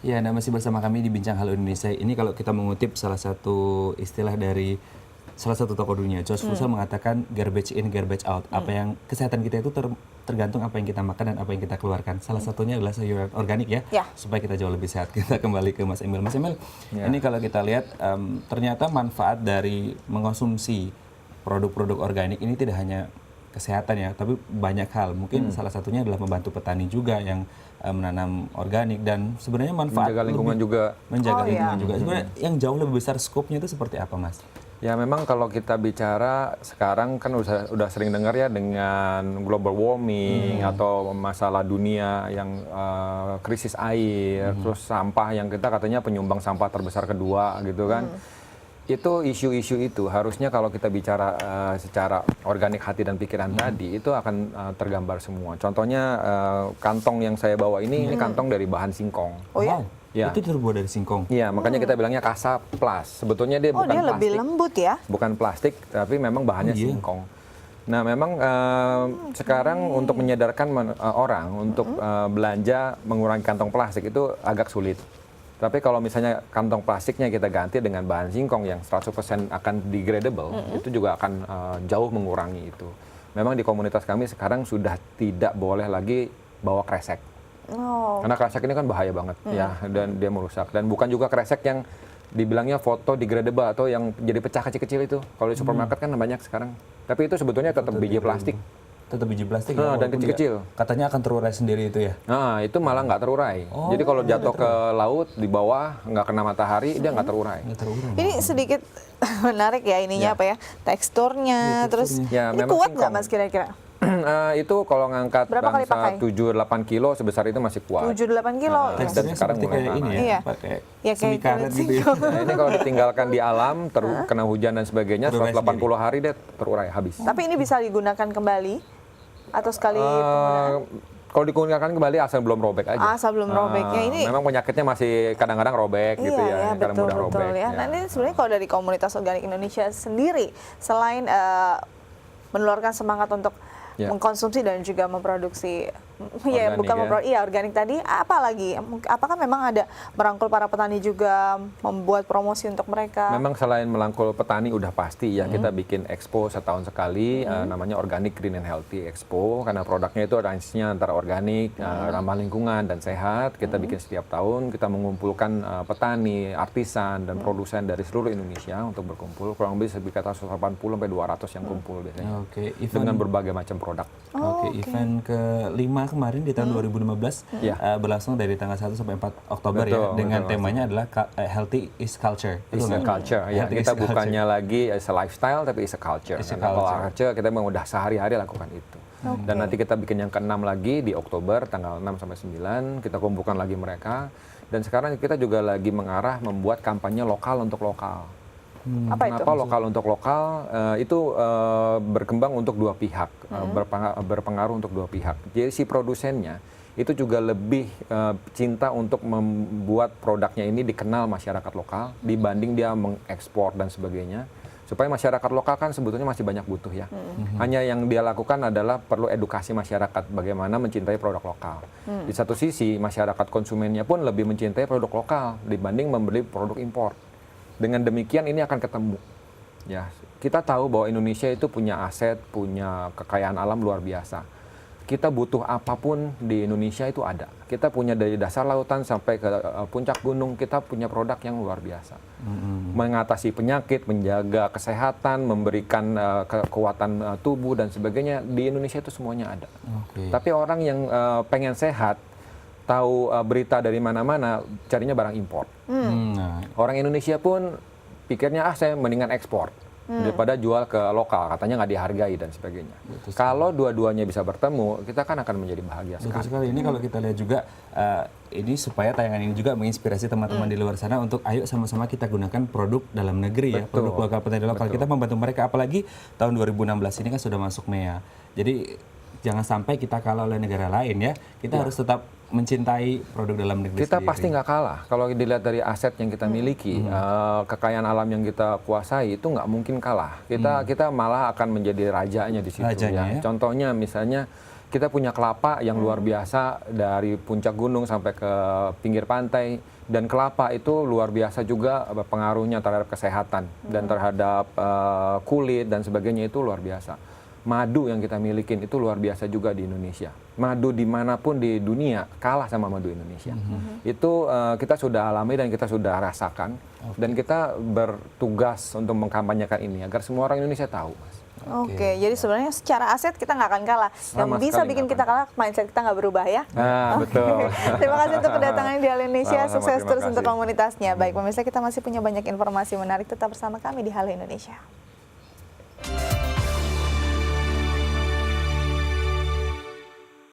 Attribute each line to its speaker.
Speaker 1: Ya, Anda masih bersama kami di Bincang Halo Indonesia. Ini kalau kita mengutip salah satu istilah dari salah satu tokoh dunia, George Russell mengatakan garbage in, garbage out. Apa yang kesehatan kita itu tergantung apa yang kita makan dan apa yang kita keluarkan. Salah satunya adalah sayuran organik ya,
Speaker 2: Ya.
Speaker 1: supaya kita jauh lebih sehat. Kita kembali ke Mas Emil. Mas Emil,
Speaker 3: Ya.
Speaker 1: ini kalau kita lihat ternyata manfaat dari mengonsumsi produk-produk organik ini tidak hanya kesehatan ya, tapi banyak hal. Mungkin salah satunya adalah membantu petani juga yang menanam organik dan sebenarnya manfaat
Speaker 3: Menjaga lingkungan juga.
Speaker 1: menjaga
Speaker 2: Oh, iya.
Speaker 1: lingkungan juga. Sebenarnya yang jauh lebih besar skopnya itu seperti apa, Mas?
Speaker 3: Ya memang kalau kita bicara sekarang kan udah sering dengar ya dengan global warming atau masalah dunia yang krisis air, terus sampah yang kita katanya penyumbang sampah terbesar kedua gitu kan. Itu isu-isu itu harusnya kalau kita bicara secara organik hati dan pikiran tadi itu akan tergambar semua. Contohnya kantong yang saya bawa ini kantong dari bahan singkong.
Speaker 2: Oh ya?
Speaker 1: Wow,
Speaker 3: Ya.
Speaker 1: itu terbuat dari singkong.
Speaker 3: Iya, makanya kita bilangnya Kasa Plus. Sebetulnya dia
Speaker 2: Oh,
Speaker 3: bukan
Speaker 2: dia lebih
Speaker 3: plastik.
Speaker 2: lembut ya?
Speaker 3: Bukan plastik, tapi memang bahannya
Speaker 1: Oh, iya.
Speaker 3: singkong. Nah, memang sekarang untuk menyadarkan orang untuk belanja mengurangi kantong plastik itu agak sulit. Tapi kalau misalnya kantong plastiknya kita ganti dengan bahan singkong yang 100% akan degradable, itu juga akan jauh mengurangi itu. Memang di komunitas kami sekarang sudah tidak boleh lagi bawa kresek.
Speaker 2: Oh.
Speaker 3: Karena kresek ini kan bahaya banget ya, dan dia merusak. Dan bukan juga kresek yang dibilangnya foto degradable atau yang jadi pecah kecil-kecil itu. Kalau di supermarket kan banyak sekarang. Tapi itu sebetulnya tetap biji plastik.
Speaker 1: Tetap biji plastik
Speaker 3: Nah, dan
Speaker 1: walaupun
Speaker 3: kecil-kecil.
Speaker 1: katanya akan terurai sendiri itu ya.
Speaker 3: Nah, itu malah nggak terurai.
Speaker 1: Oh,
Speaker 3: Jadi kalau jatuh ke laut di bawah nggak kena matahari, dia nggak terurai.
Speaker 1: Nggak terurai.
Speaker 2: Ini sedikit menarik ya ininya
Speaker 3: Ya.
Speaker 2: apa ya? Teksturnya,
Speaker 1: Ya,
Speaker 2: terus
Speaker 1: teksturnya.
Speaker 3: Ya,
Speaker 2: ini
Speaker 3: memang
Speaker 2: kuat nggak
Speaker 3: singkong.
Speaker 2: Mas kira-kira?
Speaker 3: Itu kalau ngangkat
Speaker 2: Berapa kali pakai?
Speaker 3: bangsa 7-8 kilo sebesar itu masih kuat.
Speaker 2: 7-8 kilo.
Speaker 3: Nah,
Speaker 2: ya.
Speaker 1: Teksturnya
Speaker 3: sekarang
Speaker 1: seperti
Speaker 3: mulai
Speaker 1: kayak ini ya,
Speaker 2: Iya.
Speaker 1: pakai
Speaker 2: Ya, kayak
Speaker 1: semi karet
Speaker 2: kulit
Speaker 1: gitu ya.
Speaker 2: singkong.
Speaker 3: Nah, ini kalau ditinggalkan di alam, kena hujan dan sebagainya,
Speaker 1: Terurai
Speaker 3: 180 hari dia terurai habis.
Speaker 2: Tapi ini bisa digunakan kembali atau sekali
Speaker 3: Eh,
Speaker 2: penggunaan?
Speaker 3: Kalau digunakan kembali asal belum robek aja.
Speaker 2: Asal belum robeknya ini.
Speaker 3: Memang penyakitnya masih kadang-kadang robek gitu ya,
Speaker 2: Iya,
Speaker 3: kadang
Speaker 2: betul,
Speaker 3: mudah
Speaker 2: betul
Speaker 3: robek.
Speaker 2: ya. Nah, ini sebenarnya kalau dari komunitas organik Indonesia sendiri, selain menularkan semangat untuk
Speaker 3: Ya.
Speaker 2: mengkonsumsi dan juga memproduksi, ya
Speaker 3: Organik
Speaker 2: bukan
Speaker 3: ya.
Speaker 2: memproduksi, iya organik tadi, apa lagi? Apakah memang ada merangkul para petani juga, membuat promosi untuk mereka?
Speaker 3: Memang selain melangkul petani udah pasti ya, kita bikin expo setahun sekali, namanya Organic Green and Healthy Expo, karena produknya itu range-nya antara organik, ramah lingkungan dan sehat. Kita bikin setiap tahun, kita mengumpulkan petani, artisan dan produsen dari seluruh Indonesia untuk berkumpul, kurang lebih sekitar 180 sampai 200 yang kumpul biasanya.
Speaker 1: Oke,
Speaker 3: Dengan berbagai macam produk.
Speaker 1: Oke, event ke-5 kemarin di tahun 2015
Speaker 3: Ya.
Speaker 1: Berlangsung dari tanggal 1 sampai 4 Oktober ya,
Speaker 3: Betul,
Speaker 1: dengan
Speaker 3: betul,
Speaker 1: temanya adalah Healthy is Culture.
Speaker 3: Is
Speaker 1: Betul
Speaker 3: a
Speaker 1: nggak?
Speaker 3: culture ya,
Speaker 1: Healthy
Speaker 3: kita
Speaker 1: is a culture.
Speaker 3: bukannya lagi is a lifestyle tapi is a culture.
Speaker 1: Is a
Speaker 3: Karena kalau
Speaker 1: culture.
Speaker 3: culture kita memang udah sehari-hari lakukan itu. Dan nanti kita bikin yang ke-6 lagi di Oktober tanggal 6 sampai 9, kita kumpulkan lagi mereka. Dan sekarang kita juga lagi mengarah membuat kampanye lokal untuk lokal.
Speaker 2: Apa itu?
Speaker 3: Kenapa lokal untuk lokal? Itu berkembang untuk dua pihak, berpengaruh untuk dua pihak. Jadi si produsennya itu juga lebih cinta untuk membuat produknya ini dikenal masyarakat lokal dibanding dia mengekspor dan sebagainya. Supaya masyarakat lokal kan sebetulnya masih banyak butuh ya. Hanya yang dia lakukan adalah perlu edukasi masyarakat bagaimana mencintai produk lokal. Di satu sisi masyarakat konsumennya pun lebih mencintai produk lokal dibanding membeli produk impor. Dengan demikian ini akan ketemu. Ya, kita tahu bahwa Indonesia itu punya aset, punya kekayaan alam luar biasa. Kita butuh apapun di Indonesia itu ada. Kita punya dari dasar lautan sampai ke puncak gunung, kita punya produk yang luar biasa. Mengatasi penyakit, menjaga kesehatan, memberikan kekuatan tubuh dan sebagainya, di Indonesia itu semuanya ada.
Speaker 1: Oke.
Speaker 3: Tapi orang yang pengen sehat, tahu berita dari mana-mana, carinya barang impor.
Speaker 1: Nah,
Speaker 3: Orang Indonesia pun pikirnya saya mendingan ekspor daripada jual ke lokal, katanya nggak dihargai dan sebagainya. Kalau dua-duanya bisa bertemu, kita kan akan menjadi bahagia
Speaker 1: betul
Speaker 3: sekali.
Speaker 1: sekali. Ini kalau kita lihat juga ini supaya tayangan ini juga menginspirasi teman-teman di luar sana untuk ayo sama-sama kita gunakan produk dalam negeri ya,
Speaker 3: Betul.
Speaker 1: produk lokal petani lokal.
Speaker 3: Betul.
Speaker 1: Kita membantu mereka, apalagi tahun 2016 ini kan sudah masuk MEA. Jadi jangan sampai kita kalah oleh negara lain ya. Kita harus tetap mencintai produk dalam negeri
Speaker 3: Kita
Speaker 1: sendiri.
Speaker 3: pasti nggak kalah. Kalau dilihat dari aset yang kita miliki, kekayaan alam yang kita kuasai itu nggak mungkin kalah. Kita malah akan menjadi rajanya di situ.
Speaker 1: Rajanya, ya.
Speaker 3: Contohnya misalnya Kita punya kelapa yang luar biasa dari puncak gunung sampai ke pinggir pantai, dan kelapa itu luar biasa juga pengaruhnya terhadap kesehatan dan terhadap kulit dan sebagainya, itu luar biasa. Madu yang kita milikin itu luar biasa juga di Indonesia. Madu dimanapun di dunia kalah sama madu Indonesia. Itu kita sudah alami dan kita sudah rasakan, dan kita bertugas untuk mengkampanyekan ini agar semua orang Indonesia tahu, Mas.
Speaker 2: Oke, jadi sebenarnya secara aset kita nggak akan kalah. Yang
Speaker 3: Sama
Speaker 2: bisa
Speaker 3: sekali
Speaker 2: bikin
Speaker 3: nggak
Speaker 2: kita
Speaker 3: akan
Speaker 2: kalah, mindset kita nggak berubah ya.
Speaker 3: Nah, betul.
Speaker 2: Terima kasih untuk kedatangannya di Halo Indonesia.
Speaker 3: Sama-sama,
Speaker 2: Sukses
Speaker 3: terima
Speaker 2: terus untuk
Speaker 3: kasih.
Speaker 2: komunitasnya. Baik pemirsa, kita masih punya banyak informasi menarik. Tetap bersama kami di Halo Indonesia.